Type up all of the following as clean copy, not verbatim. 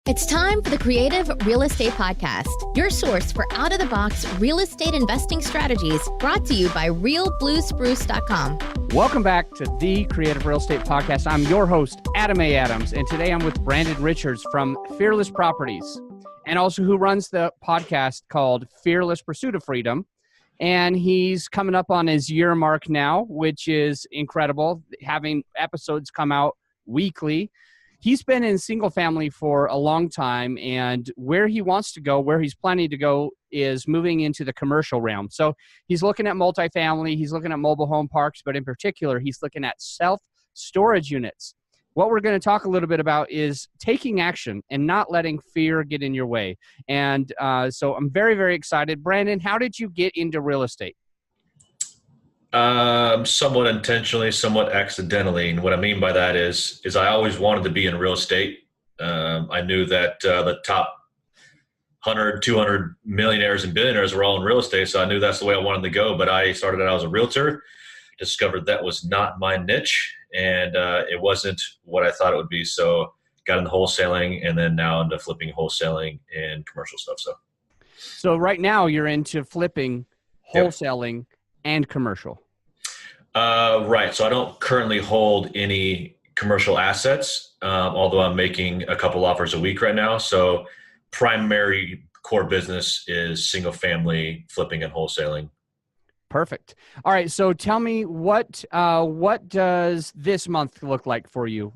It's time for the Creative Real Estate Podcast, your source for out-of-the-box real estate investing strategies, brought to you by realbluespruce.com. Welcome back to the Creative Real Estate Podcast. I'm your host, Adam A. Adams, and today I'm with Brandon Richards from Fearless Properties, and also who runs the podcast called Fearless Pursuit of Freedom. And he's coming up on his year mark now, which is incredible, having episodes come out weekly. He's been in single family for a long time, and where he wants to go, where he's planning to go, is moving into the commercial realm. So he's looking at multifamily, he's looking at mobile home parks, but in particular, he's looking at self-storage units. What we're going to talk a little bit about is taking action and not letting fear get in your way. And so I'm very, very excited. Brandon, how did you get into real estate? Somewhat intentionally, somewhat accidentally. And what I mean by that is I always wanted to be in real estate. I knew that the top 100, 200 millionaires and billionaires were all in real estate. So I knew that's the way I wanted to go. But I started out as a realtor, discovered that was not my niche, and it wasn't what I thought it would be. So got into wholesaling, and then now into flipping, wholesaling, and commercial stuff. So right now you're into flipping, wholesaling, yep, and commercial. Right. So I don't currently hold any commercial assets, although I'm making a couple offers a week right now. So primary core business is single family flipping and wholesaling. Perfect. All right. So tell me, what does this month look like for you?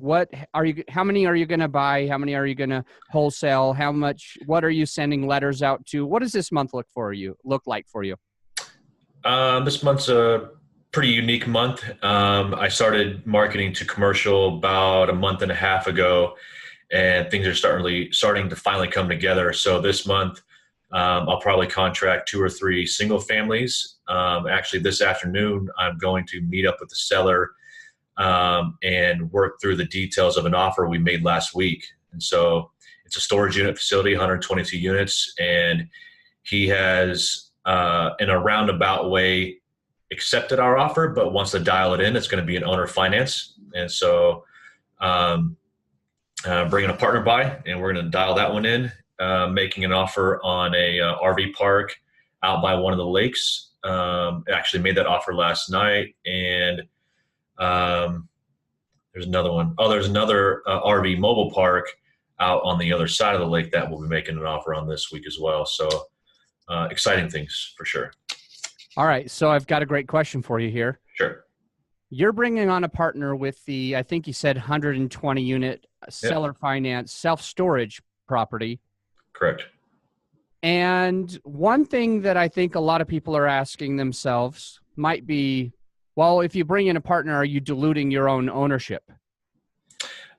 How many are you going to buy? How many are you going to wholesale? What are you sending letters out to? What does this month look like for you? This month's a pretty unique month. I started marketing to commercial about a month and a half ago, and things are starting to finally come together. So this month, I'll probably contract 2 or 3 single families. Actually, this afternoon, I'm going to meet up with the seller and work through the details of an offer we made last week. And so it's a storage unit facility, 122 units, and he has in a roundabout way accepted our offer, but wants to dial it in. It's going to be an owner finance. And so bringing a partner by, and we're going to dial that one in, making an offer on a RV park out by one of the lakes. Actually made that offer last night. And there's another one. There's another RV mobile park out on the other side of the lake that we'll be making an offer on this week as well. So exciting things for sure. All right. So I've got a great question for you here. Sure. You're bringing on a partner with I think you said 120 unit seller finance self-storage property. Correct. And one thing that I think a lot of people are asking themselves might be, well, if you bring in a partner, are you diluting your own ownership?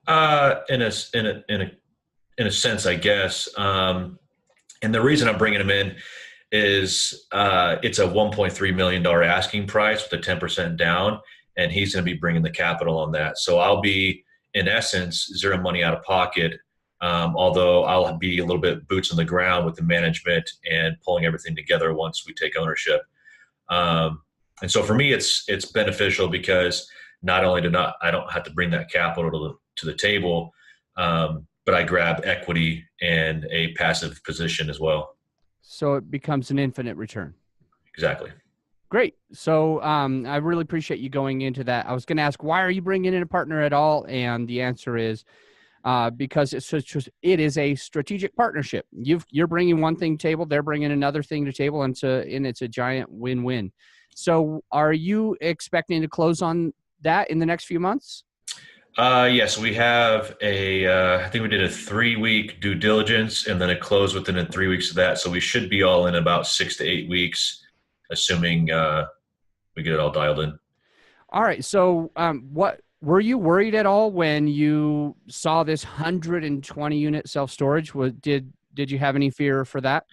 In a sense, I guess. And the reason I'm bringing him in is it's a $1.3 million asking price with a 10% down, and he's going to be bringing the capital on that. So I'll be, in essence, zero money out of pocket, although I'll be a little bit boots on the ground with the management and pulling everything together once we take ownership. And so for me, it's beneficial because not only I don't have to bring that capital to the table, but I grab equity and a passive position as well. So it becomes an infinite return. Exactly. Great. So I really appreciate you going into that. I was going to ask, why are you bringing in a partner at all? And the answer is because it is a strategic partnership. You're bringing one thing to the table, they're bringing another thing to the table, and it's a giant win-win. So are you expecting to close on that in the next few months? Yes, we have I think we did a 3-week due diligence, and then it closed within 3 weeks of that. So we should be all in about 6 to 8 weeks, assuming we get it all dialed in. All right. So what were you worried at all when you saw this 120 unit self-storage? Did you have any fear for that?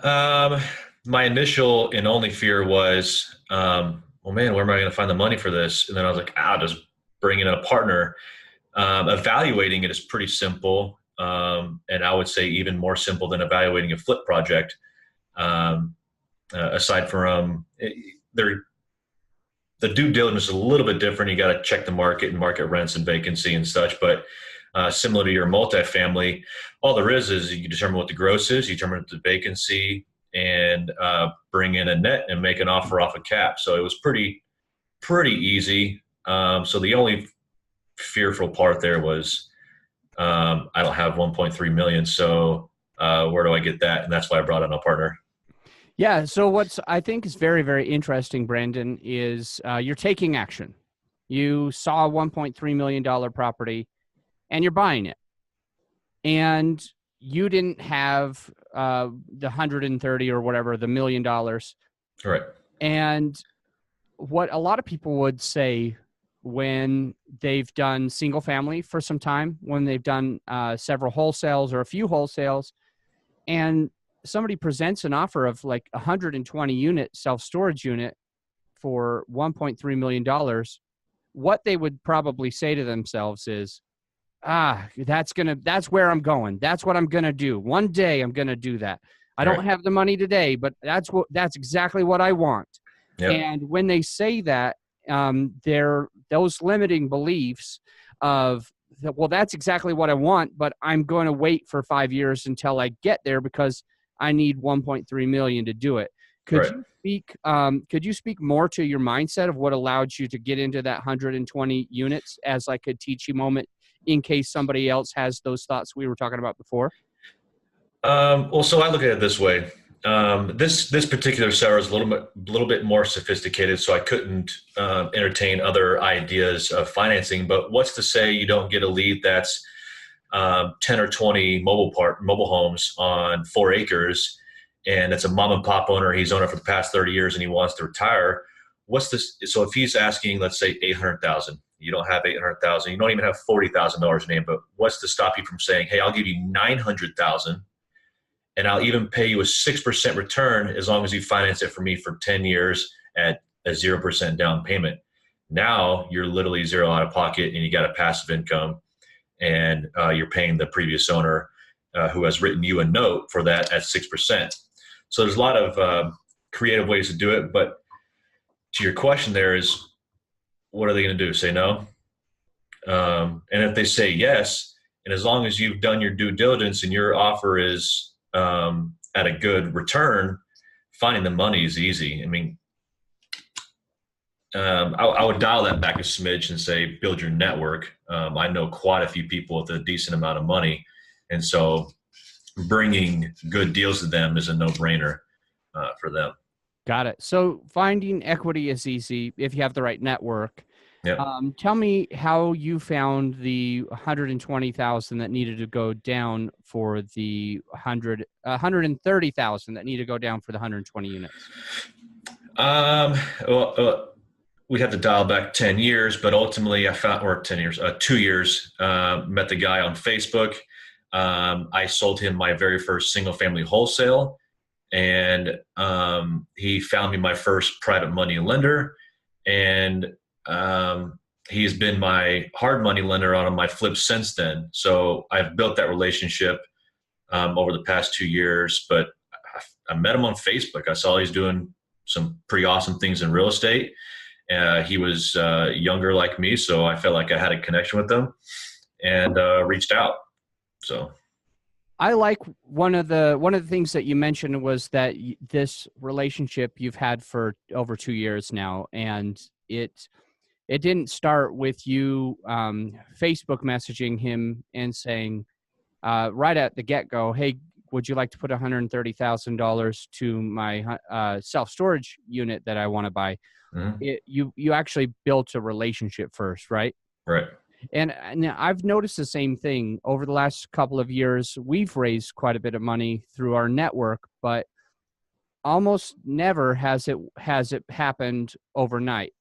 My initial and only fear was, well, man, where am I going to find the money for this? And then I was like, just bringing in a partner. Evaluating it is pretty simple. And I would say even more simple than evaluating a flip project. Aside from the due diligence is a little bit different. You got to check the market and market rents and vacancy and such. But similar to your multifamily. All there is you determine what the gross is, you determine the vacancy, and bring in a net and make an offer off a cap. So it was pretty easy. So the only fearful part there was I don't have 1.3 million. So where do I get that? And that's why I brought in a partner. Yeah. So what's I think is very, very interesting, Brandon, is you're taking action. You saw a $1.3 million property and you're buying it. And you didn't have the 130 or whatever, the $1 million. Right. And what a lot of people would say when they've done single family for some time, when they've done several wholesales or a few wholesales, and somebody presents an offer of like 120 unit self-storage unit for $1.3 million, what they would probably say to themselves is, that's where I'm going. That's what I'm going to do. One day I'm going to do that. I don't have the money today, but that's exactly what I want. Yep. And when they say that, those limiting beliefs of, well, that's exactly what I want, but I'm going to wait for 5 years until I get there because I need 1.3 million to do it. Could you speak more to your mindset of what allowed you to get into that 120 units as like a teaching moment in case somebody else has those thoughts we were talking about before? Well, so I look at it this way. This particular seller is a little bit more sophisticated, so I couldn't entertain other ideas of financing. But what's to say you don't get a lead that's 10 or 20 mobile homes on 4 acres, and it's a mom and pop owner. He's owned it for the past 30 years, and he wants to retire. What's this? So if he's asking, let's say 800,000, you don't have 800,000, you don't even have $40,000 in name. But what's to stop you from saying, hey, I'll give you 900,000. And I'll even pay you a 6% return as long as you finance it for me for 10 years at a 0% down payment. Now you're literally zero out of pocket and you got a passive income, and you're paying the previous owner who has written you a note for that at 6%. So there's a lot of creative ways to do it. But to your question there is, what are they going to do? Say no? And if they say yes, and as long as you've done your due diligence and your offer is at a good return, finding the money is easy. I mean, I would dial that back a smidge and say, build your network. I know quite a few people with a decent amount of money. And so bringing good deals to them is a no-brainer for them. Got it. So finding equity is easy if you have the right network. Yep. Tell me how you found the 120,000 that needed to go down for the 130,000 that needed to go down for the 120 units. We'd have to dial back 10 years, but ultimately I found, or 10 years, 2 years, met the guy on Facebook. I sold him my very first single family wholesale, and he found me my first private money lender, and he's been my hard money lender on my flips since then. So I've built that relationship over the past 2 years, but I met him on Facebook. I saw he's doing some pretty awesome things in real estate. He was younger like me, so I felt like I had a connection with him and reached out. So I like one of the things that you mentioned was that this relationship you've had for over 2 years now, and it didn't start with you Facebook messaging him and saying right at the get-go, hey, would you like to put $130,000 to my self-storage unit that I want to buy? Mm-hmm. You actually built a relationship first, right? Right. And I've noticed the same thing over the last couple of years. We've raised quite a bit of money through our network, but almost never has it happened overnight.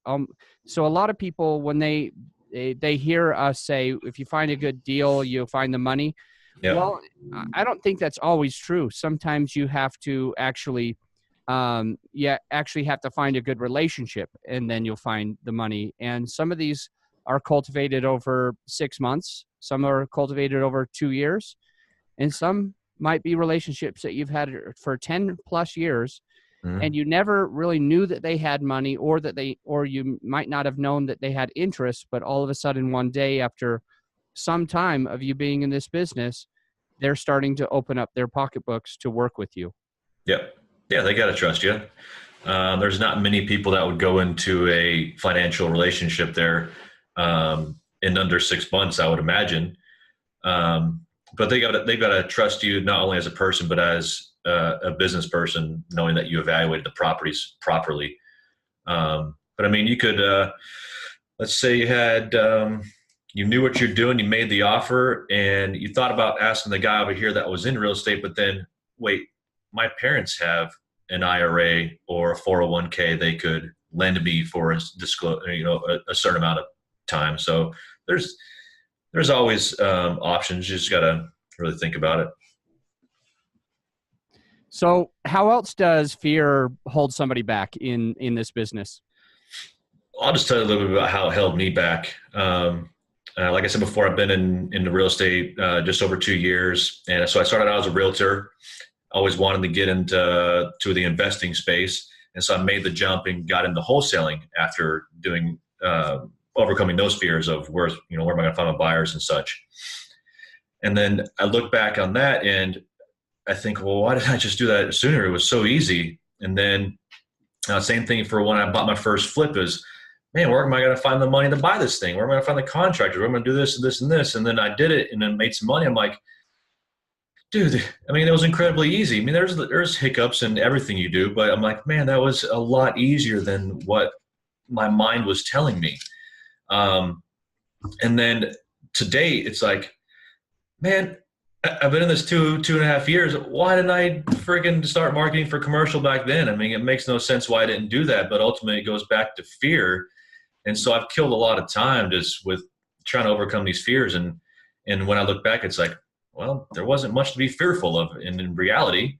So a lot of people, when they hear us say, if you find a good deal, you'll find the money. Yep. Well, I don't think that's always true. Sometimes you have to actually have to find a good relationship, and then you'll find the money. And some of these are cultivated over 6 months. Some are cultivated over 2 years, and some might be relationships that you've had for 10 plus years, and you never really knew that they had money, or you might not have known that they had interest, but all of a sudden one day after some time of you being in this business, they're starting to open up their pocketbooks to work with you. Yep. Yeah, they got to trust you. There's not many people that would go into a financial relationship there in under 6 months, I would imagine. But they've got to trust you not only as a person, but as a business person, knowing that you evaluated the properties properly. But I mean, you could, let's say you had, you knew what you're doing, you made the offer, and you thought about asking the guy over here that was in real estate, but then, wait, my parents have an IRA or a 401k they could lend me for a certain amount of time. So there's always options. You just got to really think about it. So how else does fear hold somebody back in this business? I'll just tell you a little bit about how it held me back. Like I said before, I've been in the real estate just over 2 years. And so I started out as a realtor, always wanted to get into the investing space. And so I made the jump and got into wholesaling after doing overcoming those fears of where am I going to find my buyers and such. And then I look back on that and I think, well, why did I just do that sooner? It was so easy. And then same thing for when I bought my first flip is, man, where am I going to find the money to buy this thing? Where am I going to find the contractor? Where am I going to do this and this and this? And then I did it and then made some money. I'm like, dude, I mean, it was incredibly easy. I mean, there's hiccups in everything you do, but I'm like, man, that was a lot easier than what my mind was telling me. And then to date, it's like, man, I've been in this two and a half years. Why didn't I friggin' start marketing for commercial back then? I mean, it makes no sense why I didn't do that, but ultimately it goes back to fear. And so I've killed a lot of time just with trying to overcome these fears. And when I look back, it's like, well, there wasn't much to be fearful of in reality.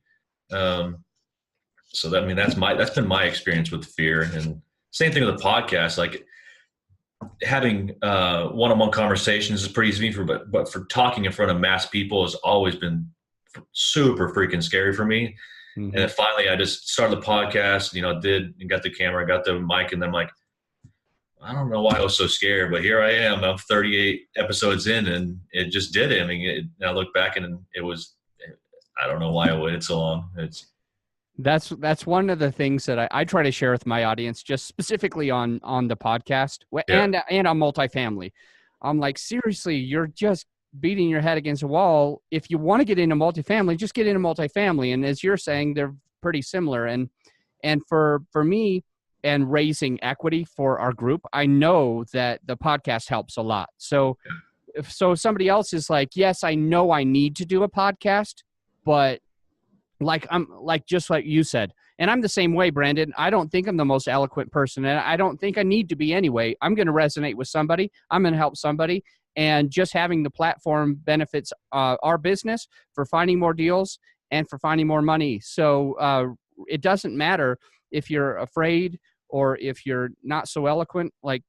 So that, I mean, that's been my experience with fear. And same thing with the podcast, like having one-on-one conversations is pretty easy for, but for talking in front of mass people has always been super freaking scary for me. Mm-hmm. And then finally I just started the podcast, got the camera, got the mic, and then I'm like, I don't know why I was so scared, but here I am. I'm 38 episodes in, and it just did it. I mean, I look back and it was, I don't know why I waited so long. That's one of the things that I try to share with my audience, just specifically on the podcast and on multifamily. I'm like, seriously, you're just beating your head against a wall. If you want to get into multifamily, just get into multifamily. And as you're saying, they're pretty similar. And for me, and raising equity for our group, I know that the podcast helps a lot. So if somebody else is like, yes, I know I need to do a podcast, but just like you said, and I'm the same way, Brandon. I don't think I'm the most eloquent person, and I don't think I need to be anyway. I'm going to resonate with somebody. I'm going to help somebody, and just having the platform benefits our business for finding more deals and for finding more money. So it doesn't matter if you're afraid or if you're not so eloquent, like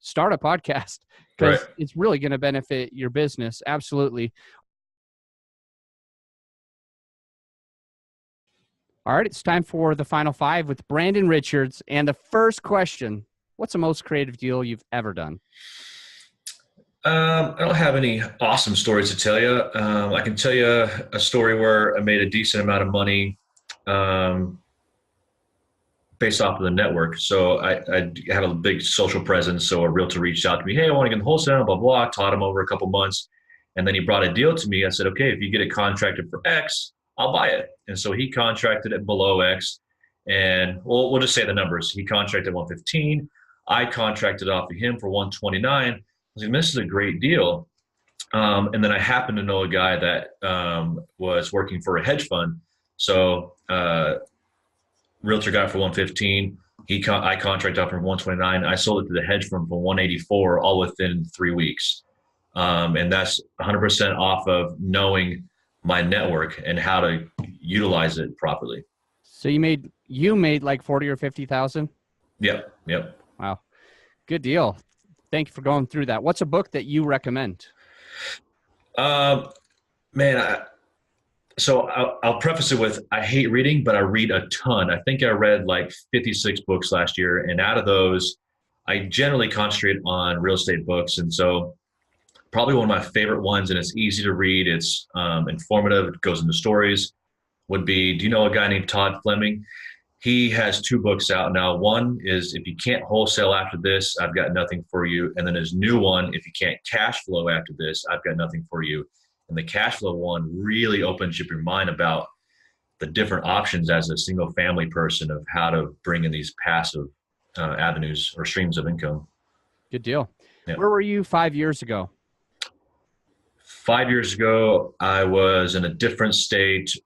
start a podcast because it's really going to benefit your business. Absolutely. All right, it's time for the final five with Brandon Richards. And the first question, what's the most creative deal you've ever done? I don't have any awesome stories to tell you. I can tell you a story where I made a decent amount of money based off of the network. So I had a big social presence. So a realtor reached out to me, hey, I want to get in wholesale, blah, blah. I taught him over a couple months. And then he brought a deal to me. I said, okay, if you get it contracted for X, I'll buy it. And so he contracted it below X. And we'll just say the numbers. He contracted 115. I contracted off of him for 129. I was like, this is a great deal. And then I happened to know a guy that was working for a hedge fund. So realtor got it for 115. I contracted off from 129. I sold it to the hedge fund for 184, all within 3 weeks. And that's 100% off of knowing my network and how to utilize it properly. So you made like 40 or 50,000? Yep. Wow. Good deal. Thank you for going through that. What's a book that you recommend? So I'll preface it with, I hate reading, but I read a ton. I think I read like 56 books last year. And out of those, I generally concentrate on real estate books. And so probably one of my favorite ones, and it's easy to read. It's informative. It goes into stories. Would be, do you know a guy named Todd Fleming? He has 2 books out now. One is If You Can't Wholesale After This, I've Got Nothing for You. And then his new one, If You Can't Cash Flow After This, I've Got Nothing for You. And the cash flow one really opens up your mind about the different options as a single family person of how to bring in these passive avenues or streams of income. Good deal. Yeah. Where were you 5 years ago? 5 years ago, I was in a different state,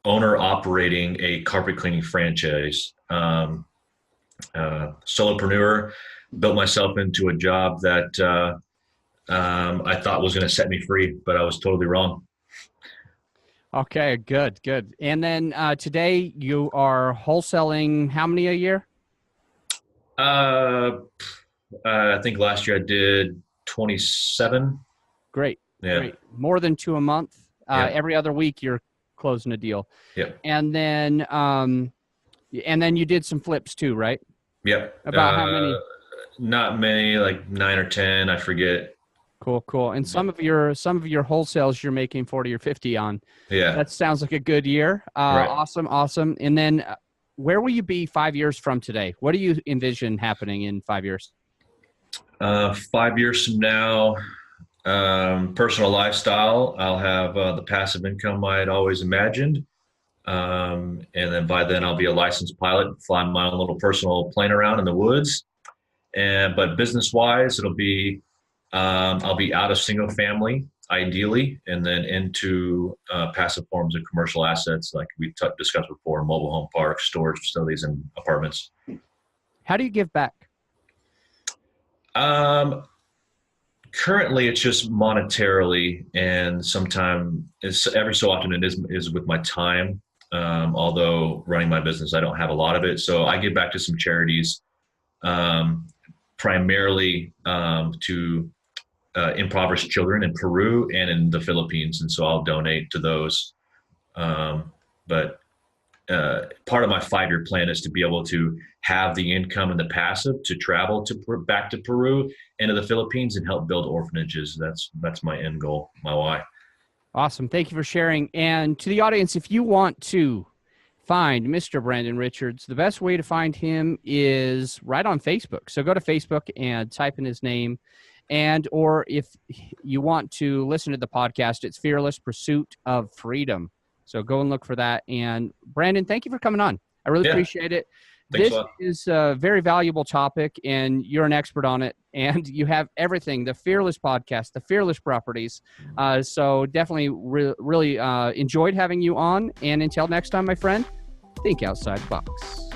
owner operating a carpet cleaning franchise. Solopreneur, built myself into a job that I thought was going to set me free, but I was totally wrong. Okay, good. And then today you are wholesaling how many a year? I think last year I did 27. Great. Yeah. Great. More than 2 a month. Yeah. Every other week you're closing a deal. Yep. And then you did some flips too, right? Yep. About how many? Not many, like 9 or 10. I forget. Cool. And some of your wholesales you're making 40 or 50 on. Yeah. That sounds like a good year. Right. Awesome. And then where will you be 5 years from today? What do you envision happening in 5 years? 5 years from now, personal lifestyle. I'll have the passive income I'd always imagined. And then by then I'll be a licensed pilot, fly my own little personal plane around in the woods. But business wise, it'll be, I'll be out of single family ideally, and then into passive forms of commercial assets like we discussed before, mobile home parks, storage facilities, and apartments. How do you give back? Currently it's just monetarily, and sometimes it's every so often it is with my time. Although running my business, I don't have a lot of it. So I give back to some charities, primarily to impoverished children in Peru and in the Philippines. And so I'll donate to those. But part of my 5-year plan is to be able to have the income and the passive to travel back to Peru and to the Philippines and help build orphanages. That's my end goal, my why. Awesome. Thank you for sharing. And to the audience, if you want to find Mr. Brandon Richards, the best way to find him is right on Facebook. So go to Facebook and type in his name. Or if you want to listen to the podcast, it's Fearless Pursuit of Freedom. So go and look for that. And Brandon, thank you for coming on. I really appreciate it. Thanks This is a very valuable topic, and you're an expert on it. And you have everything, the Fearless podcast, the Fearless properties. So definitely really enjoyed having you on. And until next time, my friend, think outside the box.